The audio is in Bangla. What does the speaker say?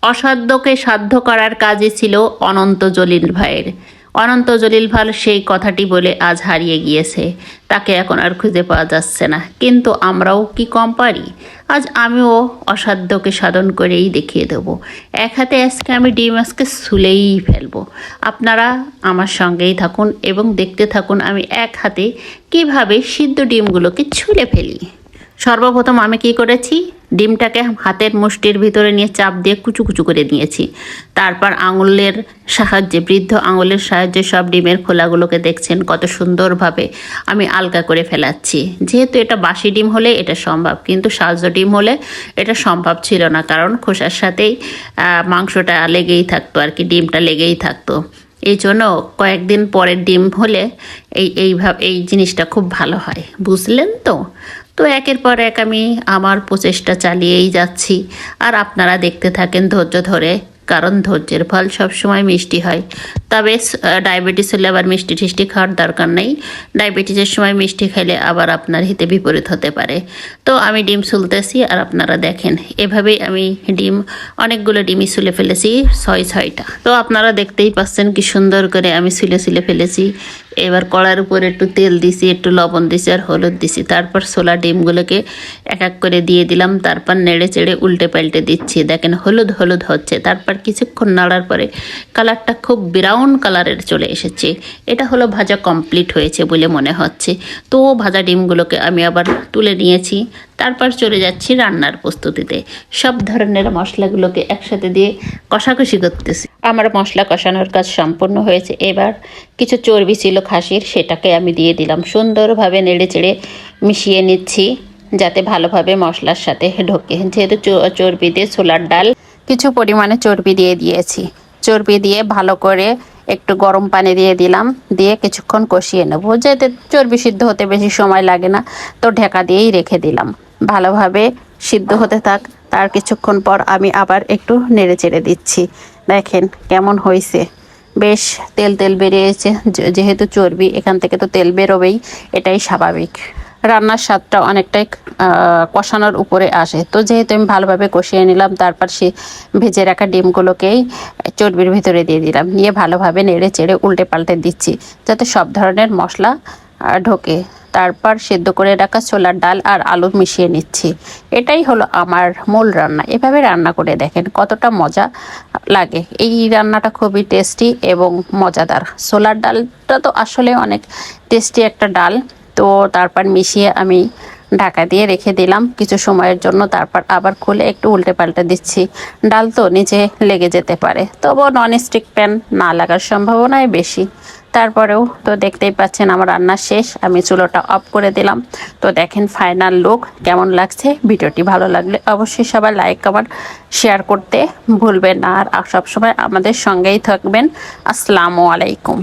অসাধ্যকে সাধ্য করার কাজই ছিল অনন্ত জলিল ভাইয়ের। অনন্ত জলিল ভাই সেই কথাটি বলে আজ হারিয়ে গিয়েছে, তাকে এখন আর খুঁজে পাওয়া যাচ্ছে না। কিন্তু আমরাও কি কম পারি? আজ আমিও অসাধ্যকে সাধন করেই দেখিয়ে দেবো। এক হাতে আজকে আমি ডিম আজকে ছুলেই ফেলবো। আপনারা আমার সঙ্গেই থাকুন এবং দেখতে থাকুন আমি এক হাতে কিভাবে সিদ্ধ ডিমগুলোকে ছুলে ফেলি। সর্বপ্রথম আমি কি করেছি, ডিমটাকে হাতের মুষ্টির ভিতরে নিয়ে চাপ দিয়ে কুচু কুচু করে নিয়েছি। তারপর আঙুলের সাহায্যে, বৃদ্ধ আঙুলের সাহায্যে সব ডিমের খোলাগুলোকে দেখছেন কত সুন্দরভাবে আমি আলগা করে ফেলাচ্ছি। যেহেতু এটা বাসি ডিম হলে এটা সম্ভব, কিন্তু সাজ ডিম হলে এটা সম্ভব ছিল না, কারণ খোসার সাথেই মাংসটা লেগেই থাকতো আর কি, ডিমটা লেগেই থাকতো। এই জন্য কয়েকদিন পরের ডিম হলে এই জিনিসটা খুব ভালো হয়, বুঝলেন তো? তো একের পর এক আমি আমার প্রচেষ্টা চালিয়েই যাচ্ছি, আর আপনারা দেখতে থাকেন ধৈর্য ধরে, কারণ ধৈর্যের ফল সবসময় মিষ্টি হয়। তবে ডায়াবেটিস হলে আবার মিষ্টি টিষ্টি খাওয়ার দরকার নেই। ডায়াবেটিসের সময় মিষ্টি খেলে আবার আপনার হিতে বিপরীত হতে পারে। তো আমি ডিম সুলতেছি, আর আপনারা দেখেন এভাবেই আমি অনেকগুলো ডিমই সুলে ফেলেছি, 6টা। তো আপনারা দেখতেই পাচ্ছেন কি সুন্দর করে আমি সুলে ফেলেছি। এবার কড়ার উপর একটু তেল দিছি, একটু লবণ দিছি আর হলুদ দিছি। তারপর ছোলা ডিমগুলোকে এক এক করে দিয়ে দিলাম। তারপর নেড়ে চেড়ে উল্টে পাল্টে দিচ্ছি। দেখেন হলুদ হলুদ হচ্ছে। তারপর কিছুক্ষণ নাড়ার পরে কালারটা খুব ব্রাউন কালারের চলে এসেছে। এটা হলো ভাজা কমপ্লিট হয়েছে বলে মনে হচ্ছে। তো ভাজা ডিমগুলোকে আমি আবার তুলে নিয়েছি। তারপর চলে যাচ্ছি রান্নার প্রস্তুতিতে। সব ধরনের মশলাগুলোকে একসাথে দিয়ে কষাকষি করতেছি। আমার মশলা কষানোর কাজ সম্পূর্ণ হয়েছে। এবার কিছু চর্বি ছিল খাসির, সেটাকে আমি দিয়ে দিলাম। সুন্দরভাবে নেড়ে চেড়ে মিশিয়ে নিচ্ছি যাতে ভালোভাবে মশলার সাথে ঢোকে। যেহেতু চর্বি দিয়ে ছোলার ডাল, কিছু পরিমাণে চর্বি দিয়ে দিয়েছি। চর্বি দিয়ে ভালো করে একটু গরম পানি দিয়ে দিলাম, দিয়ে কিছুক্ষণ কষিয়ে নেব। যাতে চর্বি সিদ্ধ হতে বেশি সময় লাগে না, তো ঢাকা দিয়েই রেখে দিলাম। ভালোভাবে সিদ্ধ হতে থাক। তার কিছুক্ষণ পর আমি আবার একটু নেড়ে চেড়ে দিচ্ছি। দেখেন কেমন হয়েছে, বেশ তেল তেল বেরিয়েছে। যেহেতু চর্বি, এখান থেকে তো তেল বেরোবেই, এটাই স্বাভাবিক। রান্নার স্বাদটা অনেকটাই কষানোর উপরে আসে। তো যেহেতু আমি ভালোভাবে কষিয়ে নিলাম, তারপর সে ভেজে রাখা ডিমগুলোকেই চর্বির ভিতরে দিয়ে দিলাম। নিয়ে ভালোভাবে নেড়ে চেড়ে উল্টে পাল্টে দিচ্ছি যাতে সব ধরনের মশলা ঢোকে। তারপর সেদ্ধ করে রাখা ছোলার ডাল আর আলু মিশিয়ে নিচ্ছি। এটাই হলো আমার মূল রান্না। এভাবে রান্না করে দেখেন কতটা মজা লাগে। এই রান্নাটা খুবই টেস্টি এবং মজাদার। ছোলার ডালটা তো আসলে অনেক টেস্টি একটা ডাল। তো তারপর মিশিয়ে আমি ঢাকা দিয়ে রেখে দিলাম কিছু সময়ের জন্য। তারপর আবার খুলে একটু উল্টে পাল্টে দিচ্ছি। ডাল তো নিচে লেগে যেতে পারে, তবুও ননস্টিক প্যান না লাগার সম্ভাবনাই বেশি। তারপরেও তো দেখতেই পাচ্ছেন আমার রান্না শেষ। আমি চুলোটা অফ করে দিলাম। তো দেখেন ফাইনাল লুক কেমন লাগছে। ভিডিওটি ভালো লাগলে অবশ্যই সবাই লাইক কমেন্ট শেয়ার করতে ভুলবেন না, আর সবসময় আমাদের সঙ্গেই থাকবেন। আসসালামু আলাইকুম।